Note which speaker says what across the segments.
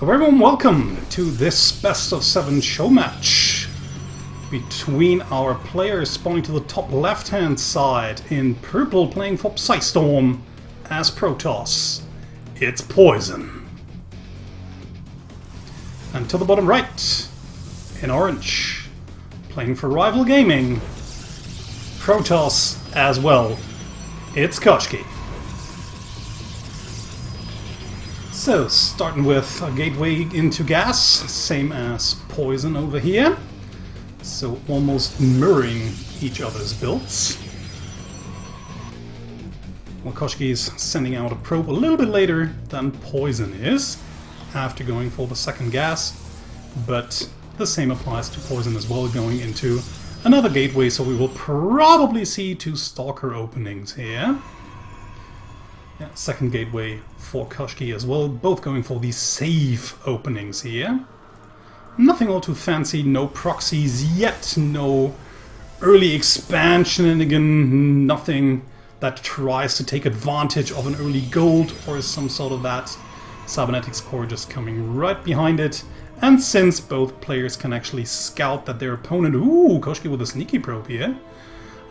Speaker 1: A very warm welcome to this best of 7 show match between our players spawning to the top left hand side in purple playing for Psystorm as Protoss. It's Poizon. And to the bottom right in orange playing for Rival Gaming, Protoss as well. It's Koshkii. So, starting with a gateway into gas, same as Poizon over here. So, almost mirroring each other's builds. Well, Koshkii is sending out a probe a little bit later than Poizon is, after going for the second gas. But the same applies to Poizon as well, going into another gateway, so we will probably see 2 Stalker openings here. Yeah, second gateway for Koshkii as well, both going for these safe openings here. Nothing all too fancy, no proxies yet, no early expansion, and again, nothing that tries to take advantage of an early gold or some sort of that. Cybernetics core just coming right behind it. And since both players can actually scout that their opponent, ooh, Koshkii with a sneaky probe here,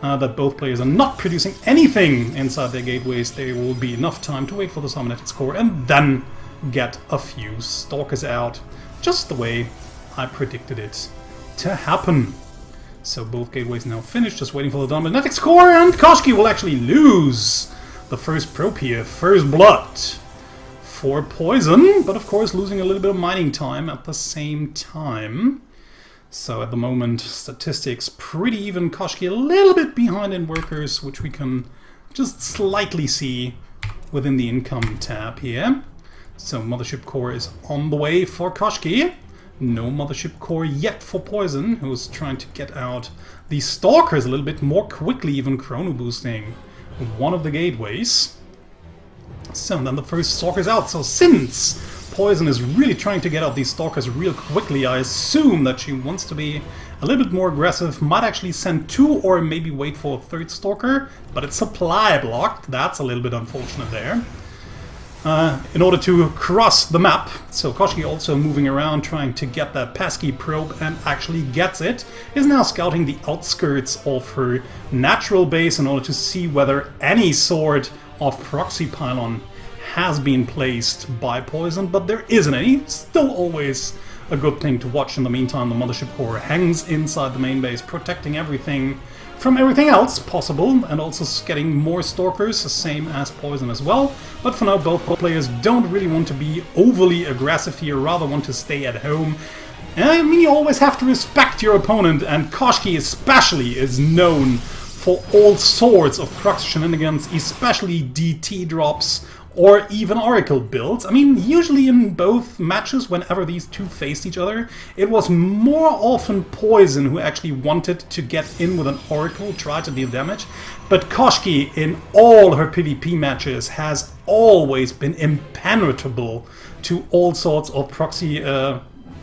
Speaker 1: that both players are not producing anything inside their gateways, there will be enough time to wait for the Cybernetics core and then get a few Stalkers out, just the way I predicted it to happen. So both gateways now finished, just waiting for the Cybernetics core, and Koshkii will actually lose the first probe here, first blood for Poizon, but of course losing a little bit of mining time at the same time. So at the moment, statistics pretty even. Koshkii a little bit behind in workers, which we can just slightly see within the income tab here. So Mothership Core is on the way for Koshkii. No Mothership Core yet for Poizon, who's trying to get out the Stalkers a little bit more quickly, even chrono boosting one of the gateways. So then the first Stalker's out. So since Poizon is really trying to get out these Stalkers real quickly, I assume that she wants to be a little bit more aggressive, might actually send 2 or maybe wait for a third Stalker, but it's supply blocked. That's a little bit unfortunate there. In order to cross the map, so Koshkii also moving around trying to get that pesky probe and actually gets it, is now scouting the outskirts of her natural base in order to see whether any sort of proxy pylon has been placed by Poizon, but there isn't any. Still always a good thing to watch. In the meantime, the Mothership Core hangs inside the main base, protecting everything from everything else possible, and also getting more Stalkers, the same as Poizon as well. But for now, both players don't really want to be overly aggressive here, rather want to stay at home. And I mean, you always have to respect your opponent, and Koshkii especially is known for all sorts of proxy shenanigans, especially DT drops, or even Oracle builds. I mean, usually in both matches, whenever these two faced each other, it was more often Poizon who actually wanted to get in with an Oracle, try to deal damage. But Koshkii, in all her PvP matches, has always been impenetrable to all sorts of proxy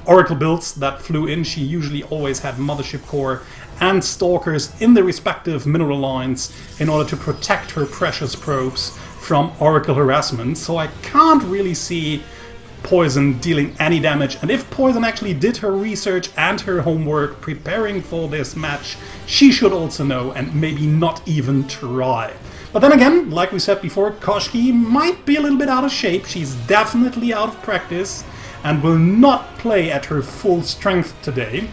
Speaker 1: Oracle builds that flew in. She usually always had Mothership Core and Stalkers in the respective mineral lines in order to protect her precious probes from Oracle harassment, so I can't really see Poizon dealing any damage. And if Poizon actually did her research and her homework preparing for this match, she should also know and maybe not even try. But then again, like we said before, Koshkii might be a little bit out of shape. She's definitely out of practice and will not play at her full strength today,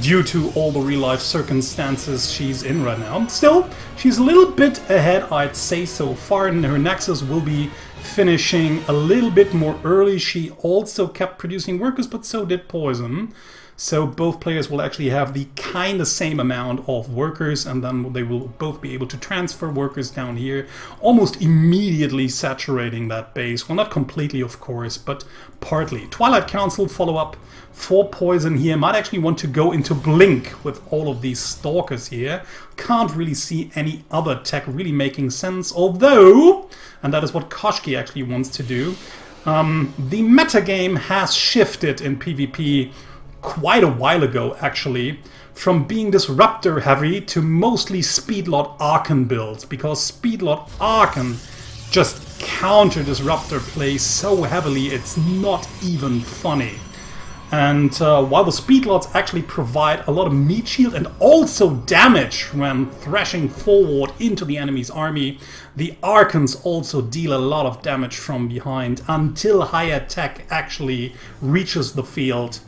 Speaker 1: due to all the real-life circumstances she's in right now. Still, she's a little bit ahead, I'd say, so far, and her Nexus will be finishing a little bit more early. She also kept producing workers, but so did Poizon. So both players will actually have the kind of same amount of workers, and then they will both be able to transfer workers down here, almost immediately saturating that base. Well, not completely, of course, but partly. Twilight Council follow-up for Poizon here. Might actually want to go into Blink with all of these Stalkers here. Can't really see any other tech really making sense, although, and that is what Koshkii actually wants to do, the metagame has shifted in PvP quite a while ago, actually, from being disruptor heavy to mostly Speedlot Archon builds, because Speedlot Archon just counter disruptor play so heavily it's not even funny. And while the speedlots actually provide a lot of meat shield and also damage when thrashing forward into the enemy's army, the Archons also deal a lot of damage from behind until higher tech actually reaches the field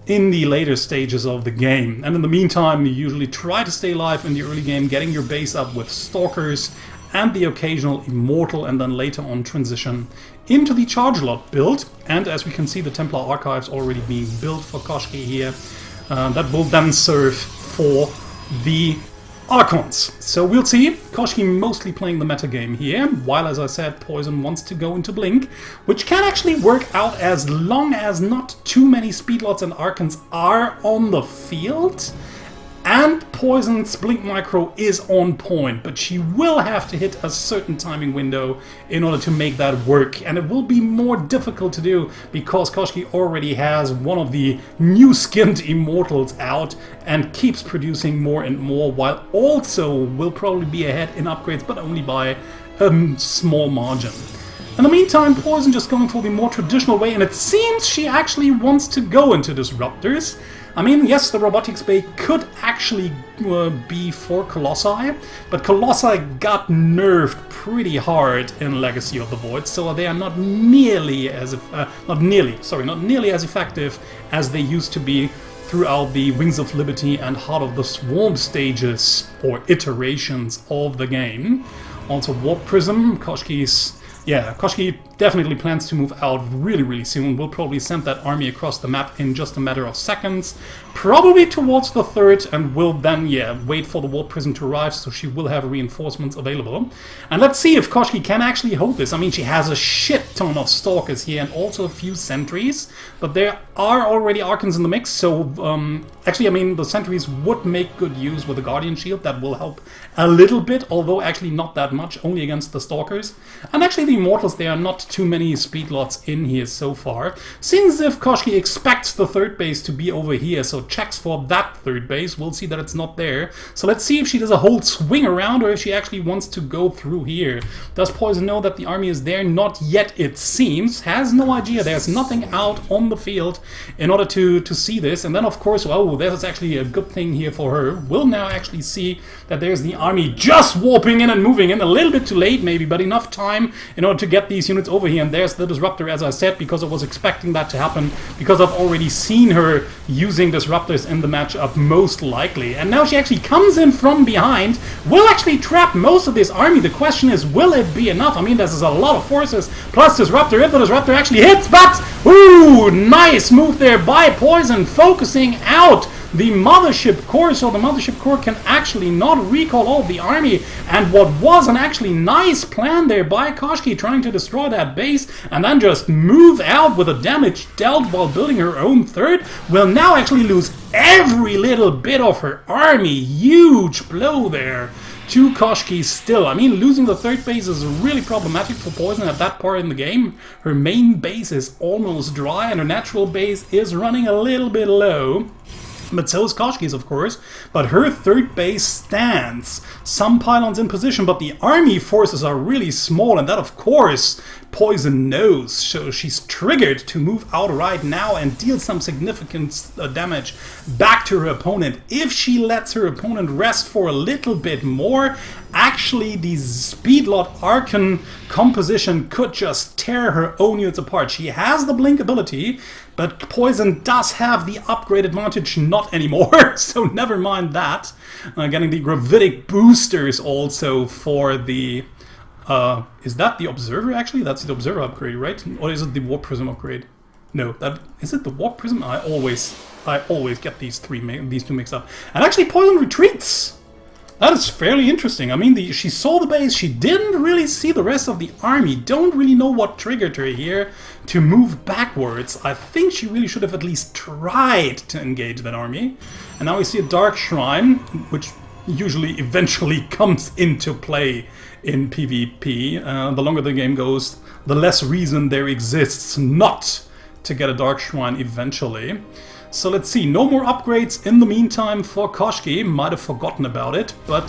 Speaker 1: in the later stages of the game. And in the meantime, you usually try to stay alive in the early game, getting your base up with Stalkers and the occasional Immortal, and then later on transition into the Charge Lot build. And as we can see, the Templar Archives already being built for Koshkii here. That will then serve for the Archons. So we'll see. Koshkii mostly playing the meta game here, while, as I said, Poizon wants to go into Blink, which can actually work out as long as not too many Speedlots and Archons are on the field. And Poizon's Blink Micro is on point, but she will have to hit a certain timing window in order to make that work. And it will be more difficult to do because Koshkii already has one of the new skinned Immortals out and keeps producing more and more, while also will probably be ahead in upgrades, but only by a small margin. In the meantime, Poizon just going for the more traditional way, and it seems she actually wants to go into Disruptors. I mean, yes, the Robotics Bay could actually be for Colossi, but Colossi got nerfed pretty hard in Legacy of the Void, so they are not nearly as not nearly as effective as they used to be throughout the Wings of Liberty and Heart of the Swarm stages or iterations of the game. Also, Warp Prism, Koshkii definitely plans to move out really soon. We'll probably send that army across the map in just a matter of seconds, probably towards the 3rd, and will then, wait for the Warp Prism to arrive, so she will have reinforcements available. And let's see if Koshkii can actually hold this. I mean, she has a shit ton of Stalkers here and also a few Sentries, but there are already Archons in the mix, so actually, I mean, the Sentries would make good use with the Guardian Shield. That will help a little bit, although actually not that much, only against the Stalkers. And actually the Immortals, there are not too many Speedlots in here so far. Seems as if Koshkii expects the 3rd base to be over here, so checks for that 3rd base. We'll see that it's not there. So let's see if she does a whole swing around or if she actually wants to go through here. Does Poizon know that the army is there? Not yet, it seems. Has no idea. There's nothing out on the field in order to see this. And then, of course, oh, there's actually a good thing here for her. We'll now actually see that there's the army just warping in and moving in. A little bit too late, maybe, but enough time in order to get these units over here. And there's the Disruptor, as I said, because I was expecting that to happen, because I've already seen her using Disruptors in the matchup, most likely. And now she actually comes in from behind, will actually trap most of this army. The question is, will it be enough? I mean, this is a lot of forces, plus Disruptor, if the Disruptor actually hits, but, ooh, nice move there by Poizon, focusing out the Mothership Core, so the Mothership Core can actually not recall all of the army, and what was an actually nice plan there by Koshkii, trying to destroy that base and then just move out with the damage dealt while building her own 3rd, will now actually lose every little bit of her army. Huge blow there to Koshkii still. I mean, losing the 3rd base is really problematic for Poizon at that part in the game. Her main base is almost dry and her natural base is running a little bit low. But so is Koshkii's, of course, but her 3rd base stands. Some pylons in position, but the army forces are really small, and that, of course, Poizon knows. So she's triggered to move out right now and deal some significant damage back to her opponent. If she lets her opponent rest for a little bit more, actually the Speedlot Archon composition could just tear her own units apart. She has the Blink ability, but Poizon does have the upgrade advantage, not anymore, so never mind that. Getting the Gravitic boosters also for the... is that the Observer, actually? That's the Observer upgrade, right? Or is it the Warp Prism upgrade? No, is it the Warp Prism? I always get these two mixed up. And actually, Poizon retreats! That is fairly interesting. I mean, she saw the base, she didn't really see the rest of the army, don't really know what triggered her here to move backwards. I think she really should have at least tried to engage that army. And now we see a Dark Shrine, which usually eventually comes into play in PvP. The longer the game goes, the less reason there exists not to get a Dark Shrine eventually. So let's see, no more upgrades in the meantime for Koshkii. Might have forgotten about it, but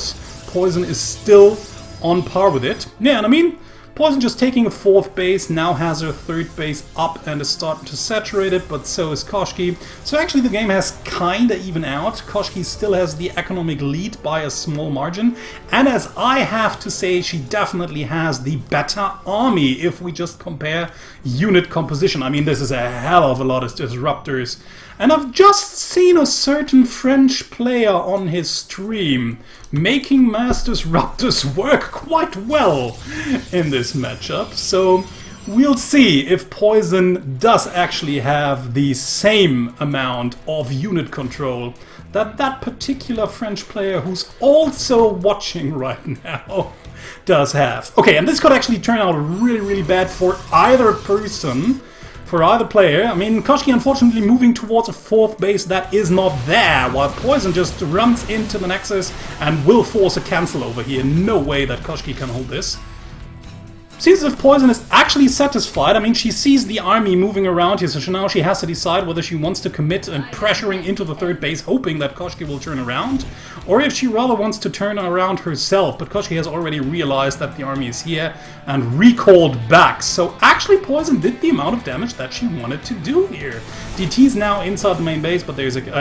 Speaker 1: Poizon is still on par with it. Yeah, and I mean, Poizon just taking a 4th base, now has her 3rd base up and is starting to saturate it, but so is Koshkii. So actually the game has kinda even out. Koshkii still has the economic lead by a small margin, and as I have to say, she definitely has the better army if we just compare unit composition. I mean, this is a hell of a lot of disruptors. And I've just seen a certain French player on his stream making mass disruptors work quite well in this matchup. So we'll see if Poizon does actually have the same amount of unit control that that particular French player who's also watching right now does have. Okay, and this could actually turn out really, really bad for either person. For either player. I mean, Koshkii unfortunately moving towards a 4th base that is not there, while Poizon just runs into the Nexus and will force a cancel over here. No way that Koshkii can hold this. Seems as if Poizon is actually satisfied. I mean, she sees the army moving around here, so now she has to decide whether she wants to commit and pressuring into the 3rd base, hoping that Koshkii will turn around, or if she rather wants to turn around herself. But Koshkii has already realized that the army is here and recalled back. So actually Poizon did the amount of damage that she wanted to do here. DT is now inside the main base, but there's a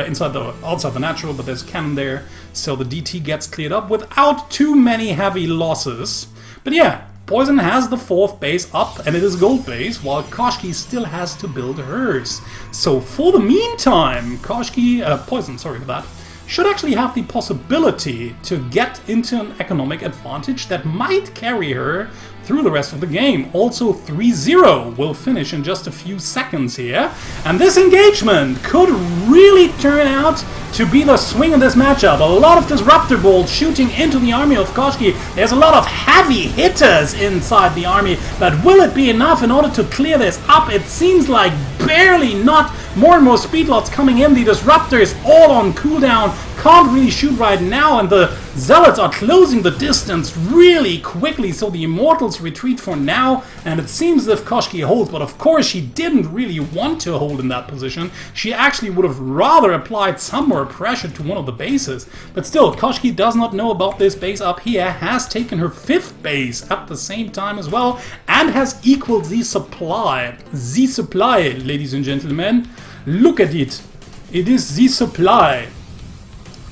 Speaker 1: outside the natural, but there's a cannon there, so the DT gets cleared up without too many heavy losses. But yeah, Poizon has the 4th base up, and it is a gold base, while Koshkii still has to build hers. So for the meantime, Poizon, sorry for that, should actually have the possibility to get into an economic advantage that might carry her through the rest of the game. Also 3-0 will finish in just a few seconds here, and this engagement could really turn out to be the swing of this matchup. A lot of disruptor bolts shooting into the army of Koshkii. There's a lot of heavy hitters inside the army, but will it be enough in order to clear this up? It seems like barely not. More and more speedlots coming in, the disruptors all on cooldown, can't really shoot right now, and the zealots are closing the distance really quickly, so the immortals retreat for now, and it seems as if Koshkii holds, but of course she didn't really want to hold in that position. She actually would have rather applied some more pressure to one of the bases, but still, Koshkii does not know about this base up here, has taken her 5th base at the same time as well, and has equaled the supply. The supply, ladies and gentlemen. Look at it. It is the supply.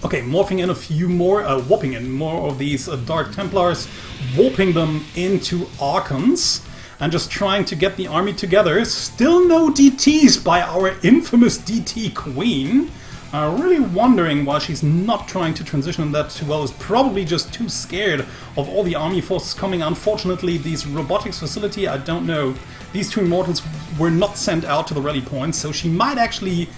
Speaker 1: Okay, morphing in a few more, warping in more of these Dark Templars, warping them into Archons, and just trying to get the army together. Still no DTs by our infamous DT Queen. Really wondering why she's not trying to transition that too well. Is probably just too scared of all the army forces coming. Unfortunately, these robotics facility, I don't know. These 2 immortals were not sent out to the rally points, so she might actually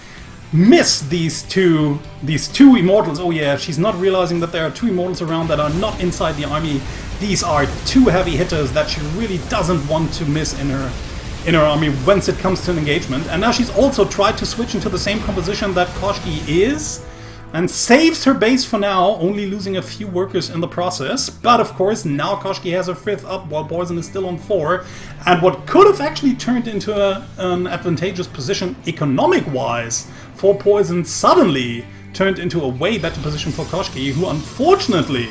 Speaker 1: miss these two immortals. Oh yeah, she's not realizing that there are 2 immortals around that are not inside the army. These are 2 heavy hitters that she really doesn't want to miss in her army once it comes to an engagement. And now she's also tried to switch into the same composition that Koshkii is, and saves her base for now, only losing a few workers in the process. But of course, now Koshkii has her 5th up while Poizon is still on 4. And what could have actually turned into an advantageous position economic-wise for Poizon suddenly turned into a way better position for Koshkii, who unfortunately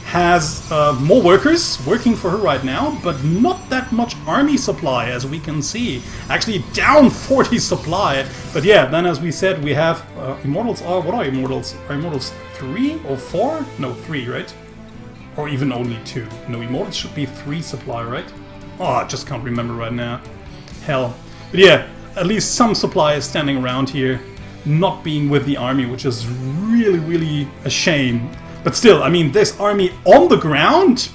Speaker 1: has more workers working for her right now, but not that much army supply, as we can see. Actually down 40 supply. But yeah, then as we said, we have immortals. What are immortals? Are immortals 3 or 4? No, 3, right? Or even only 2. No, immortals should be 3 supply, right? Oh, I just can't remember right now. Hell. But yeah, at least some supply is standing around here, not being with the army, which is really, really a shame. But still, I mean, this army on the ground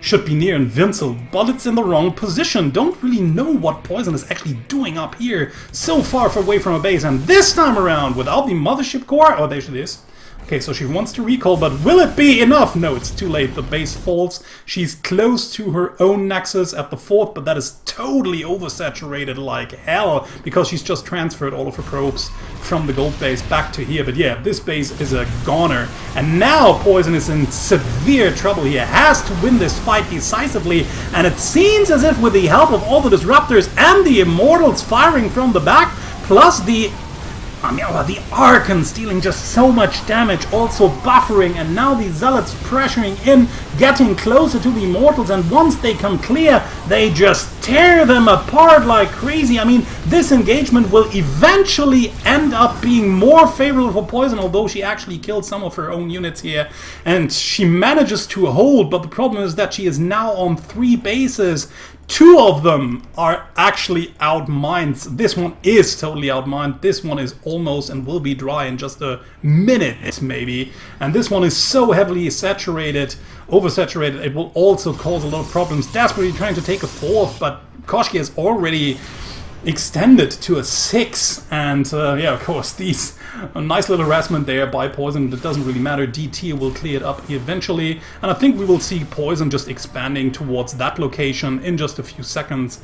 Speaker 1: should be near invincible, but it's in the wrong position. Don't really know what Poizon is actually doing up here, so far away from a base. And this time around, without the mothership core... Oh, there she is. Okay, so she wants to recall, but will it be enough? No, it's too late. The base falls. She's close to her own nexus at the 4th, but that is totally oversaturated like hell, because she's just transferred all of her probes from the gold base back to here. But yeah, this base is a goner. And now Poizon is in severe trouble here. Has to win this fight decisively, and it seems as if with the help of all the disruptors and the immortals firing from the back, plus the I mean, oh, the Archons dealing just so much damage, also buffering, and now the Zealots pressuring in, getting closer to the Immortals, and once they come clear, they just tear them apart like crazy. I mean, this engagement will eventually end up being more favorable for Poizon, although she actually killed some of her own units here, and she manages to hold, but the problem is that she is now on 3 bases. 2 of them are actually outmined. This one is totally outmined. This one is almost and will be dry in just a minute, maybe. And this one is so heavily saturated, oversaturated, it will also cause a lot of problems. Desperately trying to take a 4th, but Koshkii has already extended to a 6. And yeah, of course, these a nice little harassment there by Poizon. It doesn't really matter. DT will clear it up eventually, and I think we will see Poizon just expanding towards that location in just a few seconds,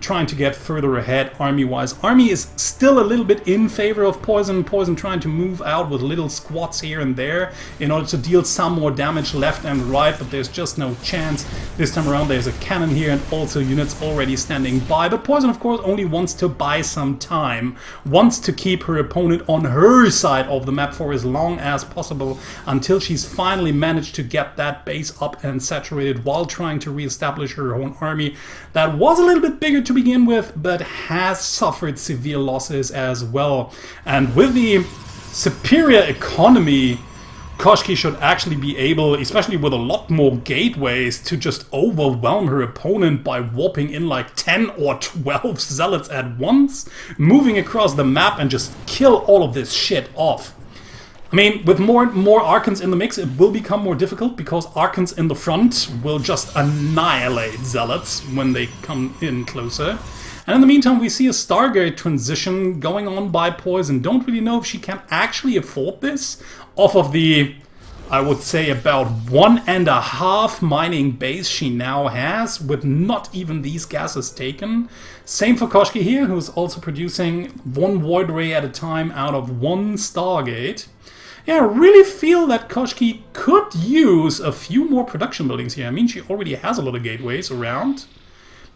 Speaker 1: trying to get further ahead army-wise. Army is still a little bit in favor of Poizon. Poizon trying to move out with little squads here and there in order to deal some more damage left and right, but there's just no chance. This time around there's a cannon here and also units already standing by, but Poizon of course only wants to buy some time, wants to keep her opponent on her side of the map for as long as possible until she's finally managed to get that base up and saturated while trying to reestablish her own army that was a little bit bigger to begin with but has suffered severe losses as well. And with the superior economy, Koshkii should actually be able, especially with a lot more gateways, to just overwhelm her opponent by warping in like 10 or 12 zealots at once, moving across the map and just kill all of this shit off. I mean, with more Archons in the mix, it will become more difficult because Archons in the front will just annihilate zealots when they come in closer. And in the meantime, we see a Stargate transition going on by Poizon. Don't really know if she can actually afford this off of the, I would say, about 1.5 mining base she now has, with not even these gases taken. Same for Koshkii here, who's also producing 1 Void Ray at a time out of 1 Stargate. Yeah, I really feel that Koshkii could use a few more production buildings here. I mean, she already has a lot of gateways around,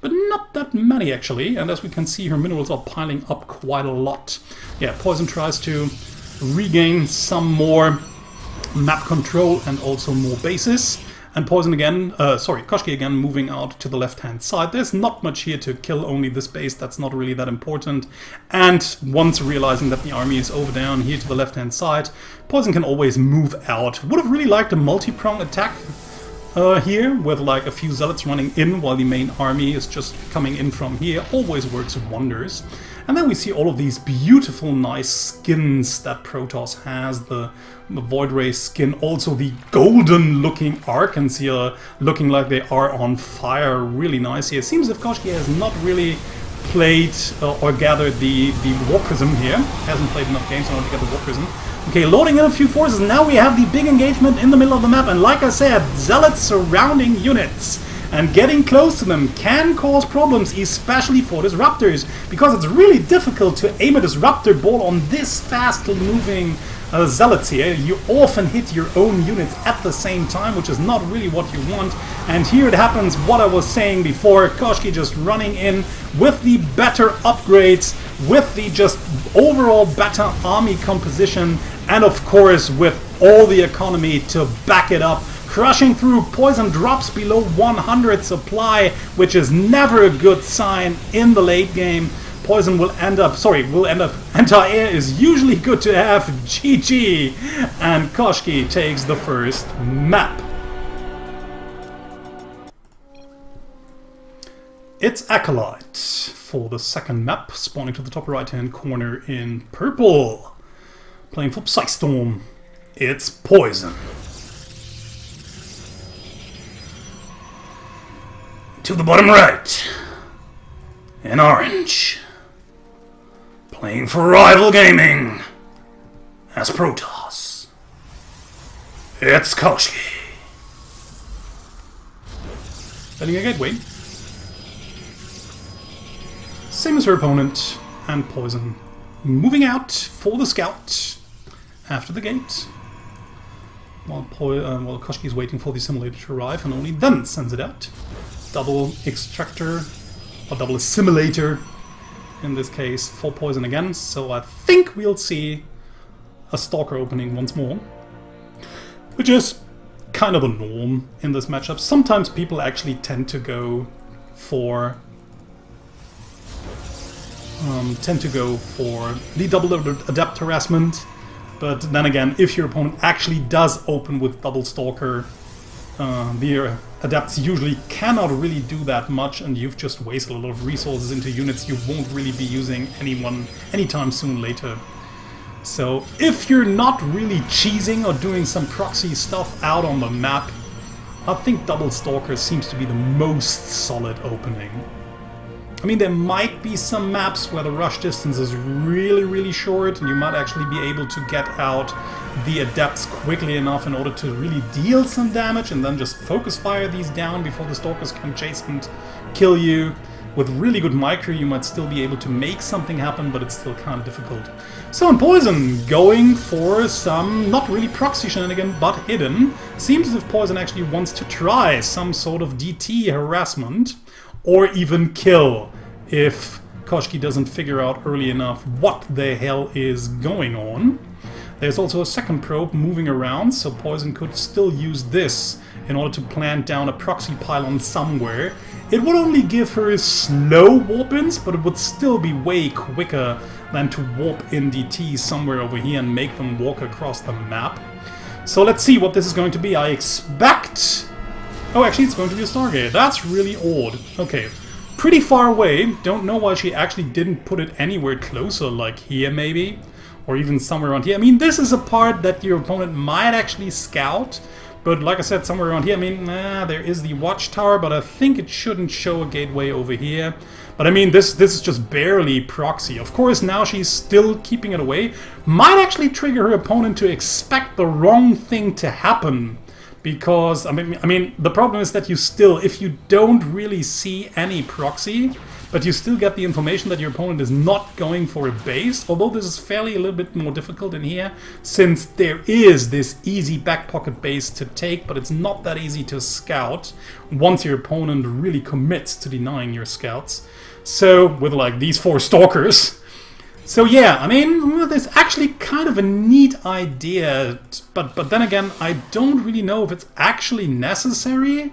Speaker 1: but not that many actually, and as we can see, her minerals are piling up quite a lot. Yeah, Poizon tries to regain some more map control and also more bases. And Poizon again, Koshkii again moving out to the left-hand side. There's not much here to kill, only this base, that's not really that important. And once realizing that the army is over down here to the left-hand side, Poizon can always move out. Would have really liked a multi-prong attack here, with like a few zealots running in while the main army is just coming in from here. Always works wonders. And then we see all of these beautiful, nice skins that Protoss has. The Void Ray skin, also the golden-looking Archons here, looking like they are on fire. Really nice here. It seems as if Koshkii has not really played or gathered the War Prism here. Hasn't played enough games in order to get the War Prism. Okay, loading in a few forces. Now we have the big engagement in the middle of the map. And like I said, zealots surrounding units. And getting close to them can cause problems, especially for disruptors, because it's really difficult to aim a disruptor ball on this fastly moving zealots here. You often hit your own units at the same time, which is not really what you want. And here it happens what I was saying before, Koshkii just running in with the better upgrades, with the just overall better army composition, and of course with all the economy to back it up. Crushing through, Poizon drops below 100 supply, which is never a good sign in the late game. Poizon will end up, anti-air is usually good to have, GG, and Koshkii takes the first map. It's Acolyte for the second map, spawning to the top right-hand corner in purple. Playing for Psystorm, it's Poizon. To the bottom right, in orange, playing for Rival Gaming as Protoss, it's Koshkii. Setting a gateway. Same as her opponent, and Poizon moving out for the scout after the gate. While Koshkii is waiting for the simulator to arrive and only then sends it out. Double extractor, or double assimilator, in this case for Poizon again, so I think we'll see a Stalker opening once more, which is kind of the norm in this matchup. Sometimes people actually tend to go for the double Adept harassment, but then again, if your opponent actually does open with double Stalker, the Adepts usually cannot really do that much, and you've just wasted a lot of resources into units you won't really be using anytime soon later. So if you're not really cheesing or doing some proxy stuff out on the map, I think double Stalker seems to be the most solid opening. I mean, there might be some maps where the rush distance is really, really short, and you might actually be able to get out the Adepts quickly enough in order to really deal some damage, and then just focus fire these down before the Stalkers can chase and kill you. With really good micro, you might still be able to make something happen, but it's still kind of difficult. So in Poizon, going for some, not really proxy shenanigan, but hidden, seems as if Poizon actually wants to try some sort of DT harassment, or even kill, if Koshkii doesn't figure out early enough what the hell is going on. There's also a second probe moving around, so Poizon could still use this in order to plant down a proxy pylon somewhere. It would only give her slow warp-ins, but it would still be way quicker than to warp in DT somewhere over here and make them walk across the map. So let's see what this is going to be. I expect... Oh, actually, it's going to be a Stargate. That's really odd. Okay, pretty far away. Don't know why she actually didn't put it anywhere closer, like here maybe, or even somewhere around here. I mean, this is a part that your opponent might actually scout, but like I said, somewhere around here. I mean, there is the watchtower, but I think it shouldn't show a gateway over here. But I mean, this is just barely proxy. Of course, now she's still keeping it away. Might actually trigger her opponent to expect the wrong thing to happen. Because, I mean, the problem is that you still, if you don't really see any proxy, but you still get the information that your opponent is not going for a base, although this is fairly a little bit more difficult in here, since there is this easy back pocket base to take, but it's not that easy to scout once your opponent really commits to denying your scouts. So, with like these 4 Stalkers... So yeah, I mean, there's actually kind of a neat idea, but then again, I don't really know if it's actually necessary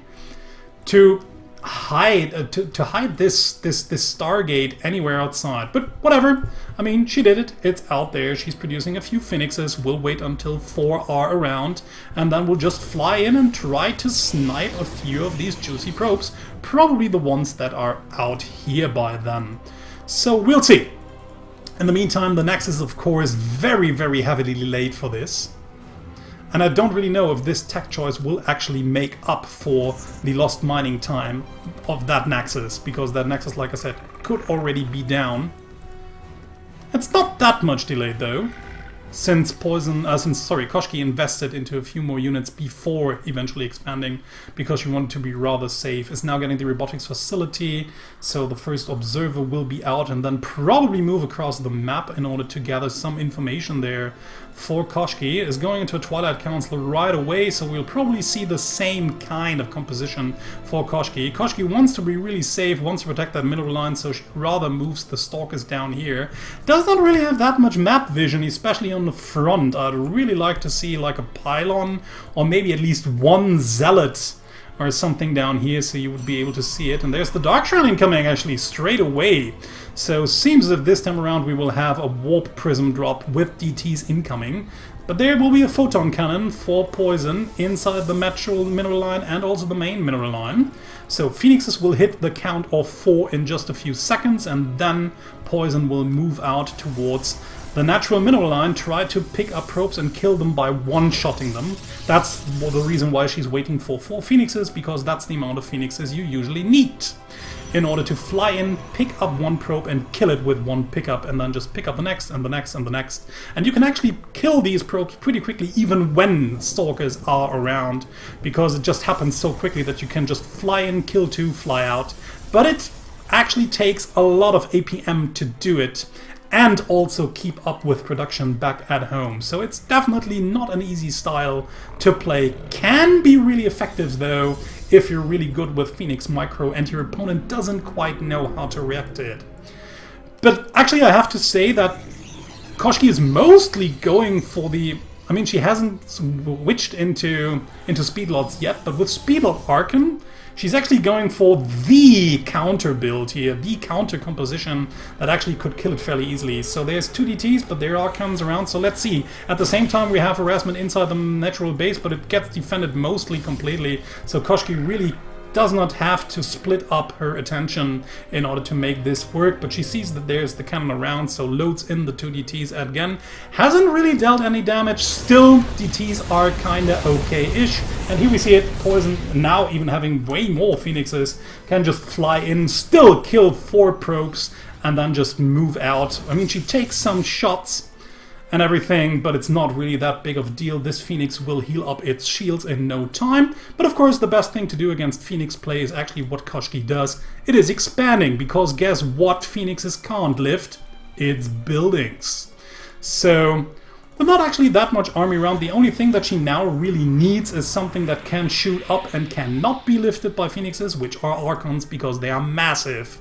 Speaker 1: to hide to hide this Stargate anywhere outside. But whatever. I mean, she did it. It's out there. She's producing a few Phoenixes. We'll wait until 4 are around, and then we'll just fly in and try to snipe a few of these juicy probes. Probably the ones that are out here by then. So we'll see. In the meantime, the Nexus is of course very, very heavily delayed for this. And I don't really know if this tech choice will actually make up for the lost mining time of that Nexus, because that Nexus, like I said, could already be down. It's not that much delayed though, since Koshkii invested into a few more units before eventually expanding, because she wanted to be rather safe. Is now getting the robotics facility, so the first observer will be out and then probably move across the map in order to gather some information there for Koshkii. Is going into a Twilight Council right away, so we'll probably see the same kind of composition for Koshkii. Koshkii wants to be really safe, wants to protect that middle line, so she rather moves the Stalkers down here. Does not really have that much map vision, especially on the front. I'd really like to see like a pylon, or maybe at least one zealot or something down here, so you would be able to see it. And there's the Dark Shrine coming actually straight away. So seems as if this time around we will have a warp prism drop with DTs incoming. But there will be a photon cannon for Poizon inside the natural mineral line and also the main mineral line. So Phoenixes will hit the count of 4 in just a few seconds, and then Poizon will move out towards the natural mineral line, try to pick up probes and kill them by one-shotting them. That's the reason why she's waiting for 4 Phoenixes, because that's the amount of Phoenixes you usually need in order to fly in, pick up 1 probe and kill it with 1 pickup, and then just pick up the next and the next and the next. And you can actually kill these probes pretty quickly even when Stalkers are around, because it just happens so quickly that you can just fly in, kill 2, fly out. But it actually takes a lot of APM to do it, and also keep up with production back at home. So it's definitely not an easy style to play. Can be really effective though, if you're really good with Phoenix Micro and your opponent doesn't quite know how to react to it. But actually I have to say that Koshkii is mostly going for the... I mean, she hasn't switched into Speedlots yet, but with Speedlot Archon, she's actually going for the counter build here, the counter composition that actually could kill it fairly easily. So there's 2 DTs, but there are Archons around, so let's see. At the same time, we have harassment inside the natural base, but it gets defended mostly completely, so Koshkii really does not have to split up her attention in order to make this work, but she sees that there's the cannon around, so loads in the 2 DTs again. Hasn't really dealt any damage, still DTs are kinda okay-ish, and here we see it, Poizon now even having way more Phoenixes, can just fly in, still kill 4 probes, and then just move out. I mean, she takes some shots and everything, but it's not really that big of a deal. This Phoenix will heal up its shields in no time. But of course, the best thing to do against Phoenix play is actually what Koshkii does. It is expanding, because guess what Phoenixes can't lift? It's buildings. So, with not actually that much army around, the only thing that she now really needs is something that can shoot up and cannot be lifted by Phoenixes, which are Archons, because they are massive.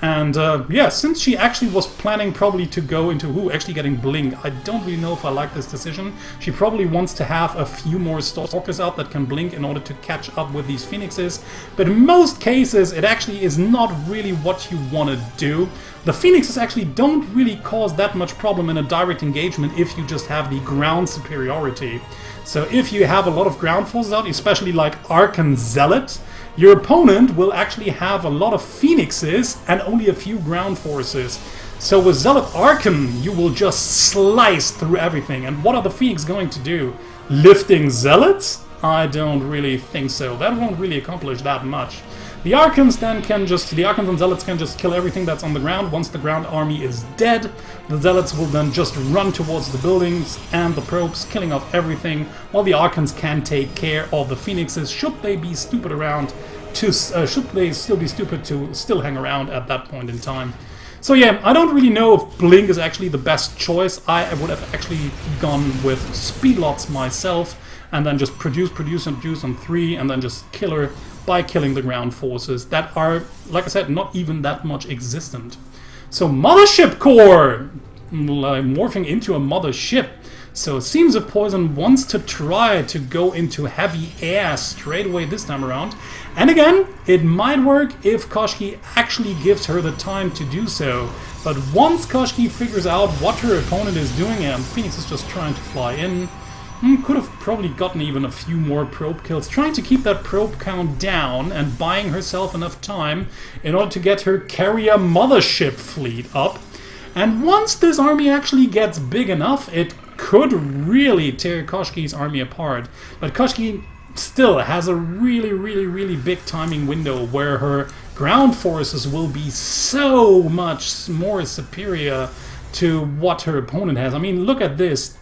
Speaker 1: And yeah, since she actually was planning probably to go into, actually getting Blink, I don't really know if I like this decision. She probably wants to have a few more Stalkers out that can Blink in order to catch up with these Phoenixes. But in most cases, it actually is not really what you want to do. The Phoenixes actually don't really cause that much problem in a direct engagement if you just have the ground superiority. So if you have a lot of ground forces out, especially like Archon Zealot, your opponent will actually have a lot of Phoenixes and only a few ground forces. So with Zealot Archon, you will just slice through everything. And what are the Phoenix going to do? Lifting Zealots? I don't really think so. That won't really accomplish that much. The Archons then can just, the Archons and Zealots can just kill everything that's on the ground. Once the ground army is dead, the Zealots will then just run towards the buildings and the probes, killing off everything, while the Archons can take care of the Phoenixes, should they be stupid around to, should they still be stupid to still hang around at that point in time. So yeah, I don't really know if Blink is actually the best choice. I would have actually gone with Speedlots myself, and then just produce on 3, and then just kill her by killing the ground forces that are, like I said, not even that much existent. So Mothership Core! Morphing into a mothership. So it seems if Poizon wants to try to go into heavy air straight away this time around. And again, it might work if Koshkii actually gives her the time to do so. But once Koshkii figures out what her opponent is doing, and Phoenix is just trying to fly in, could have probably gotten even a few more probe kills, trying to keep that probe count down and buying herself enough time in order to get her carrier mothership fleet up. And once this army actually gets big enough, it could really tear Koshkii's army apart. But Koshkii still has a really big timing window where her ground forces will be so much more superior to what her opponent has. I mean, look at this.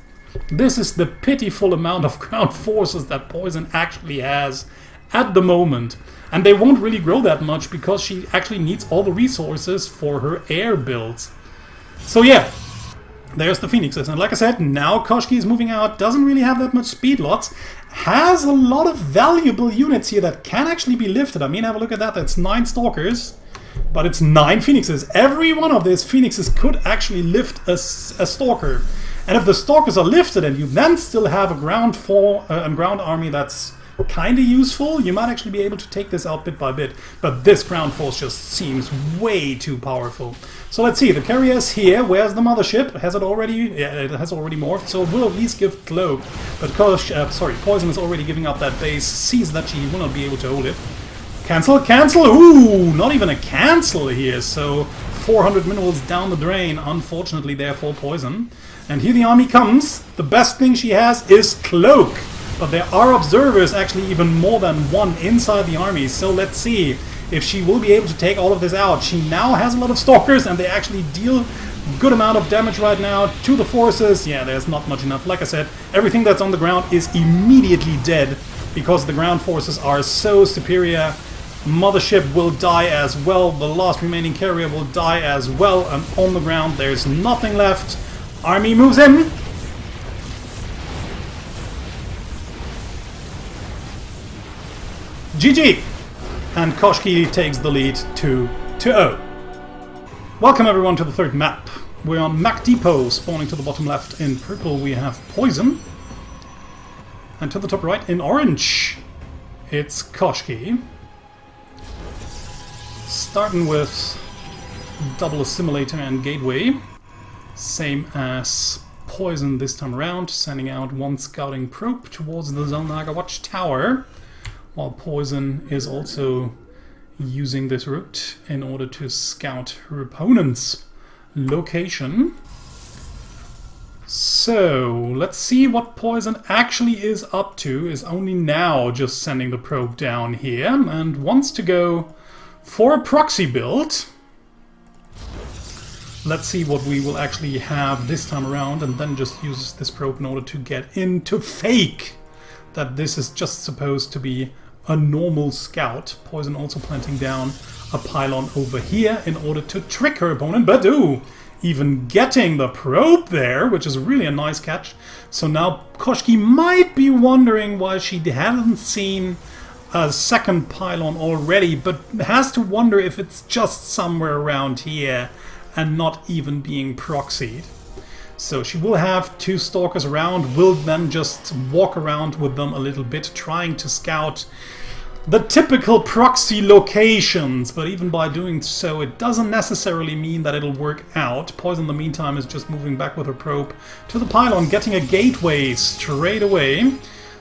Speaker 1: This is the pitiful amount of ground forces that Poizon actually has at the moment. And they won't really grow that much because she actually needs all the resources for her air builds. So yeah, there's the Phoenixes. And like I said, now Koshkii is moving out, doesn't really have that much speed lots, has a lot of valuable units here that can actually be lifted. I mean, have a look at that. That's 9 Stalkers, but it's 9 Phoenixes. Every one of these Phoenixes could actually lift a Stalker. And if the Stalkers are lifted and you then still have a ground army that's kind of useful, you might actually be able to take this out bit by bit. But this ground force just seems way too powerful. So let's see, the carrier is here. Where's the mothership? Has it already? Yeah, it has already morphed, so it will at least give Cloak. But Poizon is already giving up that base, sees that she will not be able to hold it. Cancel, cancel! Ooh, not even a cancel here, so 400 minerals down the drain, unfortunately there for Poizon. And here the army comes. The best thing she has is Cloak. But there are observers, actually even more than one inside the army, so let's see if she will be able to take all of this out. She now has a lot of Stalkers and they actually deal good amount of damage right now to the forces. Yeah, there's not much enough. Like I said, everything that's on the ground is immediately dead because the ground forces are so superior. Mothership will die as well. The last remaining carrier will die as well. And on the ground, there's nothing left. Army moves in. GG! And Koshkii takes the lead 2-0. Welcome everyone to the third map. We're on Mac Depot, spawning to the bottom left in purple we have Poizon. And to the top right in orange, it's Koshkii. Starting with double assimilator and gateway. Same as Poizon this time around, sending out one scouting probe towards the Xel'Naga Watchtower. While Poizon is also using this route in order to scout her opponent's location. So, let's see what Poizon actually is up to. Is only now just sending the probe down here and wants to go for a proxy build. Let's see what we will actually have this time around, and then just use this probe in order to get in to fake that this is just supposed to be a normal scout. Poizon also planting down a pylon over here in order to trick her opponent, but even getting the probe there, which is really a nice catch. So now Koshkii might be wondering why she hasn't seen a second pylon already, but has to wonder if it's just somewhere around here and not even being proxied. So she will have two stalkers around, will then just walk around with them a little bit, trying to scout the typical proxy locations, but even by doing so, it doesn't necessarily mean that it'll work out. Poizon, in the meantime, is just moving back with her probe to the pylon, getting a gateway straight away.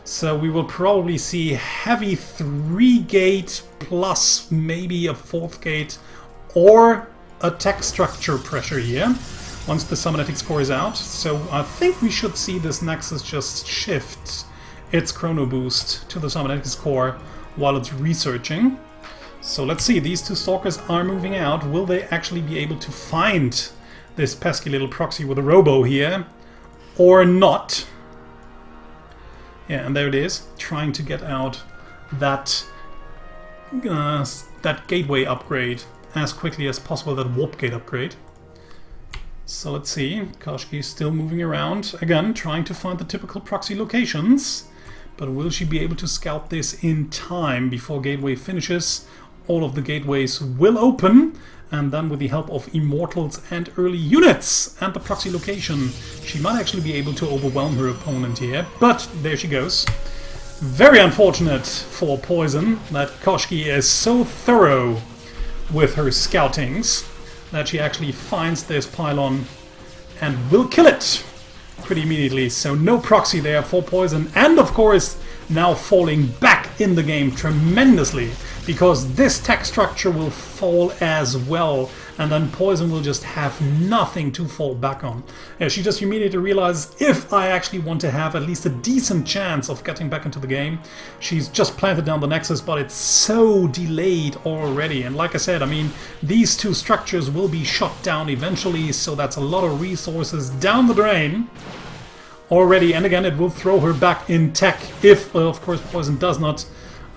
Speaker 1: So we will probably see heavy 3-gate plus maybe a 4th gate or a tech structure pressure here once the Summonetic score is out. So I think we should see this Nexus just shift its chrono boost to the Summonetic core while it's researching. So let's see, these two stalkers are moving out. Will they actually be able to find this pesky little proxy with a robo here or not? Yeah, and there it is, trying to get out that that gateway upgrade as quickly as possible, that warp gate upgrade. So let's see, Koshkii is still moving around, again trying to find the typical proxy locations, but will she be able to scout this in time before gateway finishes? All of the gateways will open, and then with the help of immortals and early units and the proxy location, she might actually be able to overwhelm her opponent here, but there she goes. Very unfortunate for Poizon that Koshkii is so thorough with her scoutings that she actually finds this pylon and will kill it pretty immediately. So no proxy there for Poizon, and of course now falling back in the game tremendously, because this tech structure will fall as well, and then Poizon will just have nothing to fall back on. Yeah, she just immediately realized, if I actually want to have at least a decent chance of getting back into the game, she's just planted down the Nexus, but it's so delayed already. And like I said, I mean, these two structures will be shot down eventually, so that's a lot of resources down the drain already. And again, it will throw her back in tech if, of course, Poizon does not.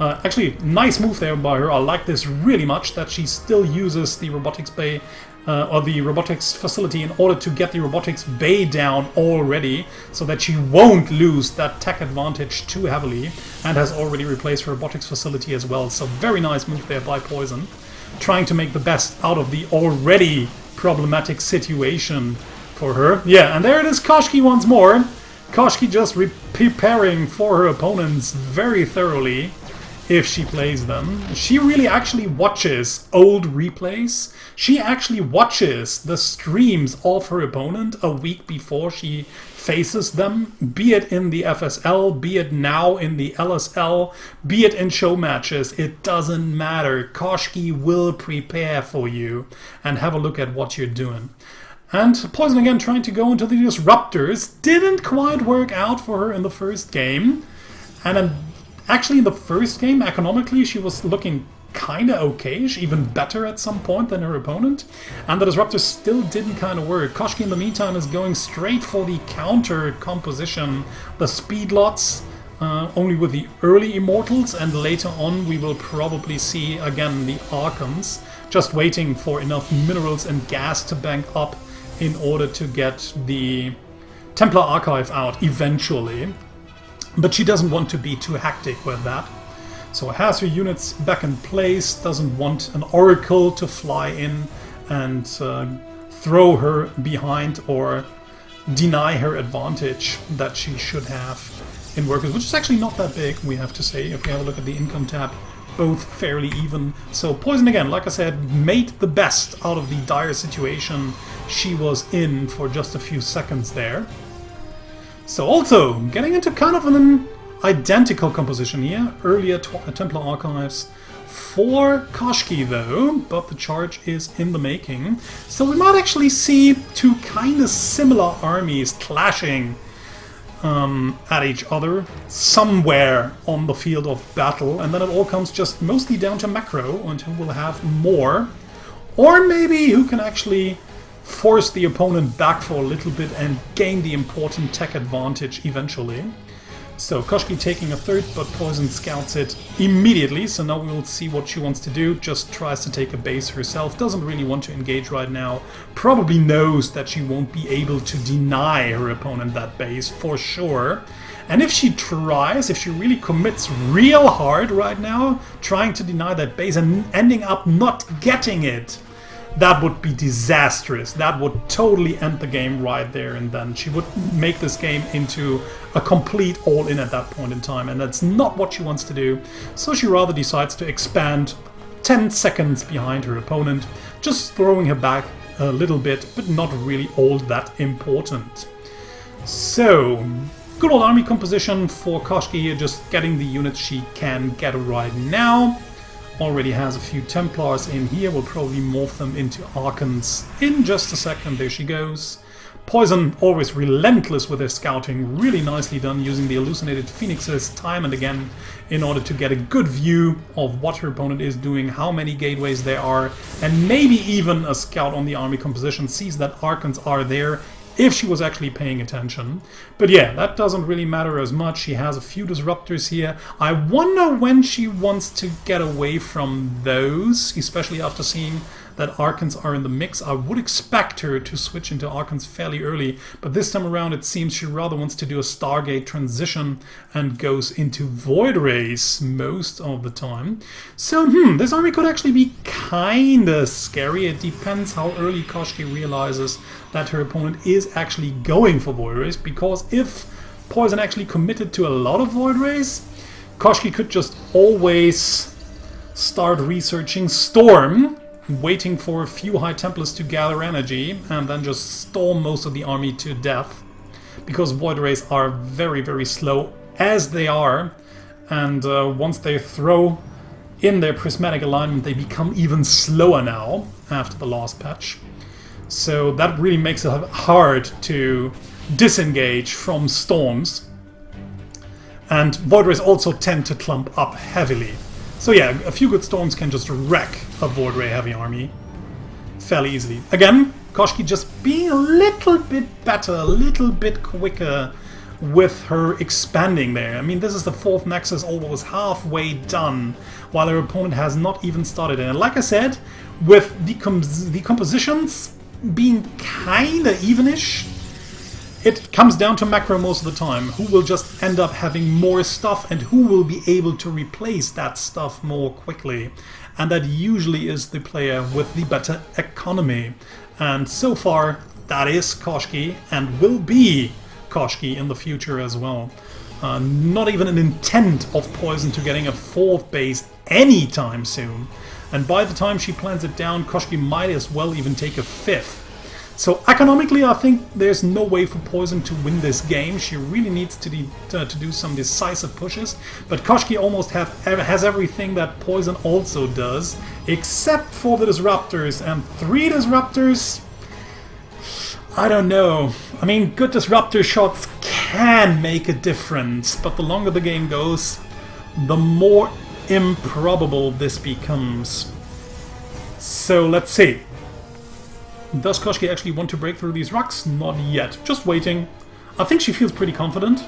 Speaker 1: Actually, nice move there by her. I like this really much, that she still uses the robotics bay or the robotics facility in order to get the robotics bay down already, so that she won't lose that tech advantage too heavily, and has already replaced her robotics facility as well. So very nice move there by Poizon, trying to make the best out of the already problematic situation for her. Yeah, and there it is, Koshkii once more. Koshkii just preparing for her opponents very thoroughly. If she plays them, she really actually watches old replays. She actually watches the streams of her opponent a week before she faces them, be it in the FSL, be it now in the LSL, be it in show matches. It doesn't matter. Koshkii will prepare for you and have a look at what you're doing. And Poizon again trying to go into the disruptors. Didn't quite work out for her in the first game. And then actually, in the first game, economically, she was looking kind of okay-ish, even better at some point than her opponent. And the Disruptors still didn't kind of work. Koshkii, in the meantime, is going straight for the counter composition, the speed lots, only with the early Immortals, and later on we will probably see, again, the Archons, just waiting for enough minerals and gas to bank up in order to get the Templar Archive out eventually. But she doesn't want to be too hectic with that. So has her units back in place, doesn't want an Oracle to fly in and throw her behind or deny her advantage that she should have in workers, which is actually not that big, we have to say. If we have a look at the income tab, both fairly even. So Poizon, again, like I said, made the best out of the dire situation she was in for just a few seconds there. So also, getting into kind of an identical composition here. Earlier Templar Archives for Koshkii though, but the charge is in the making. So we might actually see two kind of similar armies clashing at each other somewhere on the field of battle, and then it all comes just mostly down to macro and who will have more, or maybe who can actually force the opponent back for a little bit and gain the important tech advantage eventually. So Koshkii taking a third, but Poizon scouts it immediately, so now we will see what she wants to do. Just tries to take a base herself, doesn't really want to engage right now, probably knows that she won't be able to deny her opponent that base for sure. And if she tries, if she really commits real hard right now, trying to deny that base and ending up not getting it, that would be disastrous. That would totally end the game right there and then. She would make this game into a complete all-in at that point in time, and that's not what she wants to do. So she rather decides to expand 10 seconds behind her opponent, just throwing her back a little bit, but not really all that important. So, good old army composition for Koshkii here, just getting the units she can get right now. Already has a few Templars in here, will probably morph them into Archons in just a second. There she goes. Poizon always relentless with her scouting, really nicely done, using the hallucinated phoenixes time and again in order to get a good view of what her opponent is doing, how many gateways there are, and maybe even a scout on the army composition sees that Archons are there, if she was actually paying attention. But yeah, that doesn't really matter as much. She has a few disruptors here. I wonder when she wants to get away from those, especially after seeing that Archons are in the mix. I would expect her to switch into Archons fairly early, but this time around it seems she rather wants to do a Stargate transition and goes into Void Rays most of the time. So, this army could actually be kinda scary. It depends how early Koshkii realizes that her opponent is actually going for Void Rays, because if Poizon actually committed to a lot of Void Rays, Koshkii could just always start researching Storm, waiting for a few High Templars to gather energy, and then just storm most of the army to death. Because Void Rays are very, very slow as they are, and once they throw in their prismatic alignment, they become even slower now after the last patch. So that really makes it hard to disengage from storms. And Void Rays also tend to clump up heavily. So yeah, a few good storms can just wreck a Void Ray heavy army fairly easily. Again, Koshkii just being a little bit better, a little bit quicker with her expanding there. I mean, this is the fourth Nexus, almost halfway done, while her opponent has not even started. And like I said, with the compositions being kinda evenish, it comes down to macro most of the time. Who will just end up having more stuff and who will be able to replace that stuff more quickly. And that usually is the player with the better economy. And so far, that is Koshkii and will be Koshkii in the future as well. Not even an intent of Poizon to getting a fourth base anytime soon. And by the time she plans it down, Koshkii might as well even take a fifth. So economically, I think there's no way for Poizon to win this game. She really needs to do some decisive pushes. But Koshkii almost has everything that Poizon also does, except for the disruptors. And 3 disruptors, I don't know. I mean, good disruptor shots can make a difference, but the longer the game goes, the more improbable this becomes. So let's see. Does Koshkii actually want to break through these rocks? Not yet. Just waiting. I think she feels pretty confident.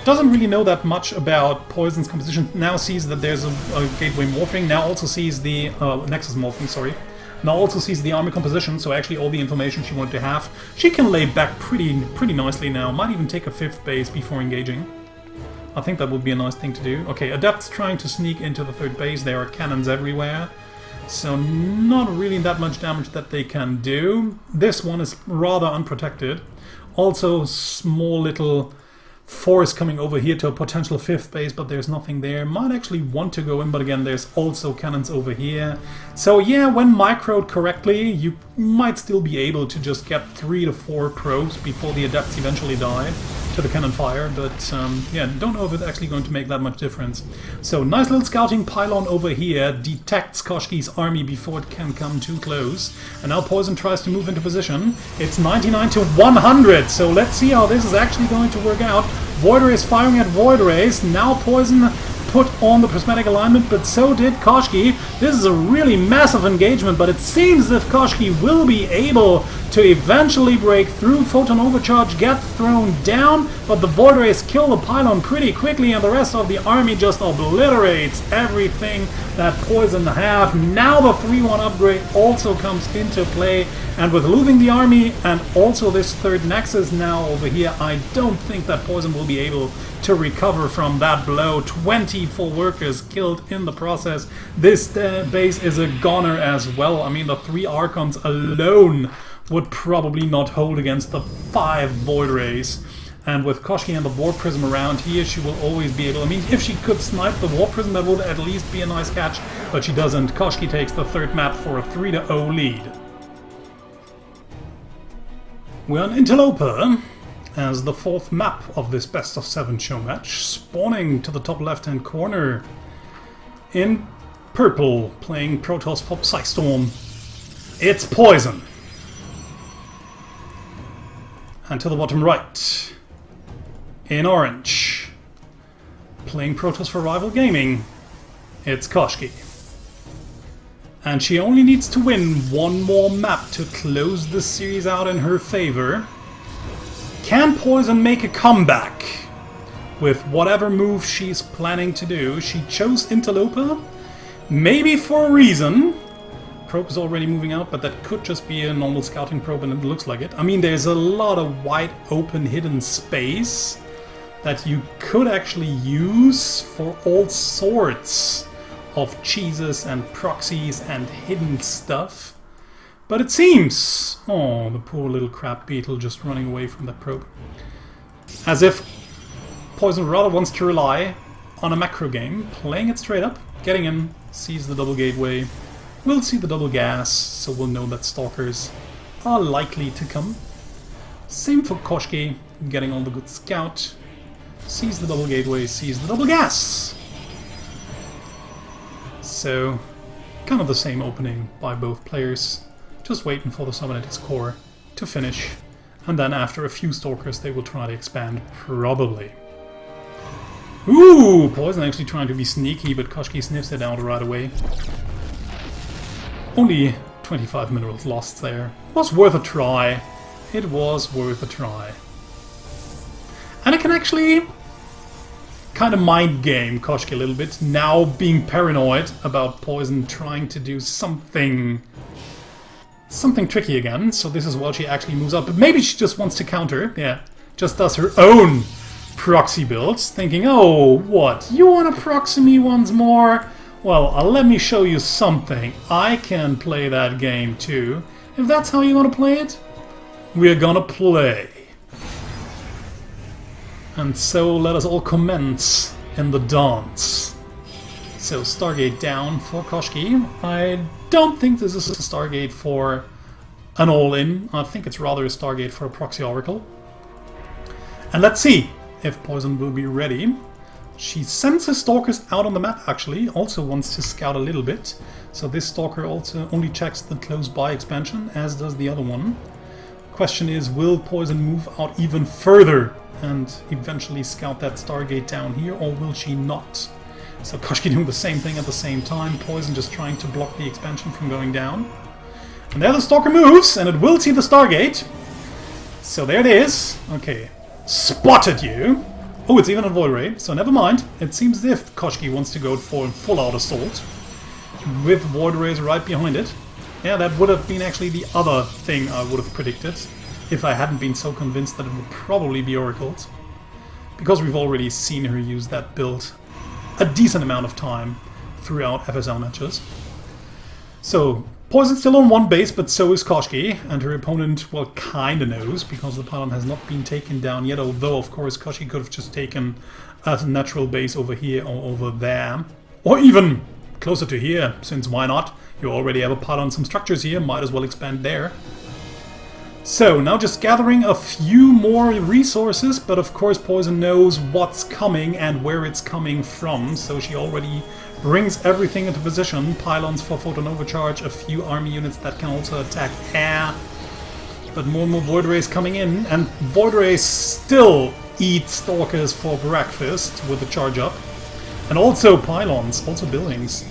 Speaker 1: Doesn't really know that much about Poizon's composition. Now sees that there's a gateway morphing. Now also sees the Nexus morphing, sorry. Now also sees the army composition, so actually all the information she wanted to have. She can lay back pretty nicely now. Might even take a 5th base before engaging. I think that would be a nice thing to do. Okay, Adepts trying to sneak into the 3rd base. There are cannons everywhere. So not really that much damage that they can do. This one is rather unprotected. Also small little force coming over here to a potential 5th base, but there's nothing there. Might actually want to go in, but again, there's also cannons over here. So yeah, when microed correctly, you might still be able to just get 3 to 4 probes before the adepts eventually die to the cannon fire, but yeah, don't know if it's actually going to make that much difference. So nice little scouting pylon over here detects Koshkii's army before it can come too close. And now Poizon tries to move into position. It's 99 to 100, so let's see how this is actually going to work out. Void Ray is firing at Void Rays. Now Poizon put on the prismatic alignment, but so did Koshkii. This is a really massive engagement, but it seems as if Koshkii will be able to eventually break through. Photon Overcharge gets thrown down, but the Void Rays kill the pylon pretty quickly, and the rest of the army just obliterates everything that Poizon have. Now the 3-1 upgrade also comes into play, and with losing the army and also this 3rd Nexus now over here, I don't think that Poizon will be able to recover from that blow. 24 workers killed in the process. This base is a goner as well. I mean, the 3 Archons alone would probably not hold against the 5 Void Rays. And with Koshkii and the Warp Prism around here, she will always be able... I mean, if she could snipe the Warp Prism, that would at least be a nice catch, but she doesn't. Koshkii takes the 3rd map for a 3-0 lead. We're on Interloper as the 4th map of this best of 7 show match, spawning to the top left-hand corner in purple, playing Protoss for Psystorm. It's Poizon. And to the bottom right, in orange, playing Protoss for Rival Gaming, it's Koshkii. And she only needs to win 1 more map to close the series out in her favor. Can Poizon make a comeback with whatever move she's planning to do? She chose Interloper, maybe for a reason. Probe is already moving out, but that could just be a normal scouting probe, and it looks like it. I mean, there's a lot of wide open hidden space that you could actually use for all sorts of cheeses and proxies and hidden stuff. But it seems... Oh, the poor little crab beetle just running away from that probe. As if Poizon rather wants to rely on a macro game, playing it straight up, getting in, sees the double gateway. We'll see the double gas, so we'll know that stalkers are likely to come. Same for Koshkii, getting all the good scout. Sees the double gateway, sees the double gas. So, kind of the same opening by both players. Just waiting for the Cybernetics core to finish, and then after a few stalkers they will try to expand, probably. Ooh, Poizon actually trying to be sneaky, but Koshkii sniffs it out right away. Only 25 minerals lost there. Was worth a try. It was worth a try. And it can actually kind of mind game Koshkii a little bit, now being paranoid about Poizon trying to do something tricky again. So this is while she actually moves up, but maybe she just wants to counter. Yeah, just does her own proxy builds, thinking, oh, what, you want to proxy me once more? Well, let me show you something. I can play that game too. If that's how you want to play it, we're gonna play. And so let us all commence in the dance. So Stargate down for Koshkii. I don't think this is a Stargate for an all-in. I think it's rather a Stargate for a proxy oracle. And let's see if Poizon will be ready. She sends her stalkers out on the map, actually. Also wants to scout a little bit. So this stalker also only checks the close-by expansion, as does the other one. Question is, will Poizon move out even further and eventually scout that Stargate down here, or will she not? So Koshkii doing the same thing at the same time. Poizon just trying to block the expansion from going down. And there the stalker moves, and it will see the Stargate. So there it is. Okay. Spotted you. Oh, it's even a Void Ray, so never mind. It seems as if Koshkii wants to go for a full-out assault, with Void Rays right behind it. Yeah, that would have been actually the other thing I would have predicted, if I hadn't been so convinced that it would probably be Oracled. Because we've already seen her use that build a decent amount of time throughout FSL matches. So, Poizon's still on one base, but so is Koshkii, and her opponent, well, kinda knows, because the pylon has not been taken down yet, although, of course, Koshkii could have just taken a natural base over here or over there. Or even closer to here, since why not? You already have a pylon, some structures here, might as well expand there. So, now just gathering a few more resources, but of course Poizon knows what's coming and where it's coming from, so she already brings everything into position. Pylons for photon overcharge, a few army units that can also attack air, but more and more Void Rays coming in, and Void Rays still eat Stalkers for breakfast with the charge up, and also pylons, also buildings.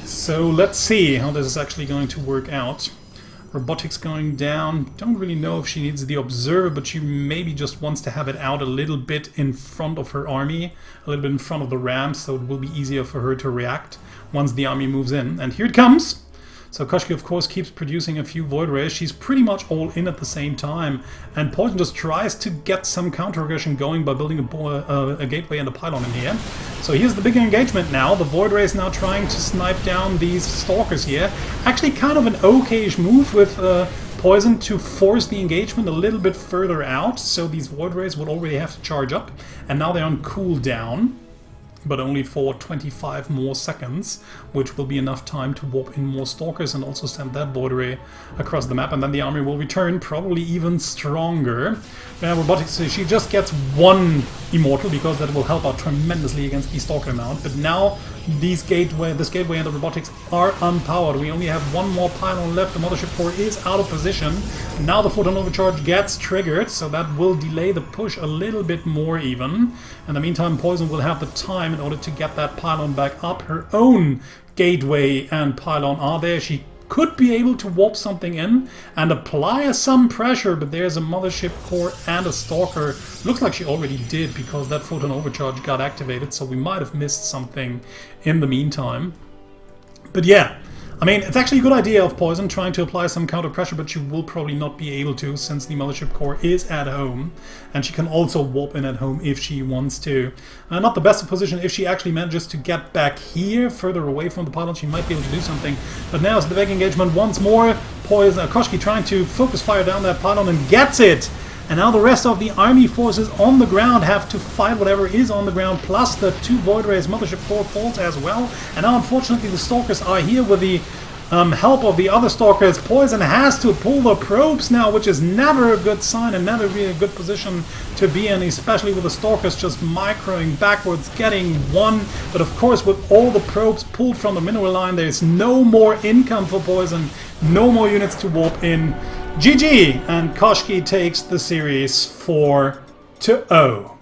Speaker 1: So let's see how this is actually going to work out. Robotics going down. Don't really know if she needs the Observer, but she maybe just wants to have it out a little bit in front of her army, a little bit in front of the rams, so it will be easier for her to react once the army moves in. And here it comes! So Koshkii, of course, keeps producing a few Void Rays. She's pretty much all in at the same time. And Poizon just tries to get some counter-aggression going by building a gateway and a pylon in here. So here's the bigger engagement now. The Void Ray is now trying to snipe down these Stalkers here. Actually kind of an okay-ish move with Poizon to force the engagement a little bit further out. So these Void Rays would already have to charge up. And now they're on cooldown, but only for 25 more seconds, which will be enough time to warp in more Stalkers and also send that Void Ray across the map, and then the army will return, probably even stronger. Robotics, she just gets one Immortal, because that will help out tremendously against the Stalker amount, but now this gateway and the Robotics are unpowered. We only have one more pylon left, the Mothership Core is out of position. Now the Photon Overcharge gets triggered, so that will delay the push a little bit more even. In the meantime, Poizon will have the time in order to get that pylon back up. Her own gateway and pylon are there. She could be able to warp something in and apply some pressure, but there's a Mothership Core and a Stalker. Looks like she already did, because that Photon Overcharge got activated, so we might have missed something in the meantime. But yeah, I mean, it's actually a good idea of Poizon trying to apply some counter pressure, but she will probably not be able to, since the Mothership Core is at home, and she can also warp in at home if she wants to. Not the best of position. If she actually manages to get back here, further away from the pylon, she might be able to do something. But now it's the big engagement once more. Koshkii trying to focus fire down that pylon and gets it! And now the rest of the army forces on the ground have to fight whatever is on the ground, plus the two Void Rays Mothership Core falls as well. And now unfortunately the Stalkers are here with the help of the other Stalkers. Poizon has to pull the probes now, which is never a good sign and never really a good position to be in, especially with the Stalkers just microing backwards, getting one. But of course, with all the probes pulled from the mineral line, there's no more income for Poizon, no more units to warp in. GG! And Koshkii takes the series 4-0.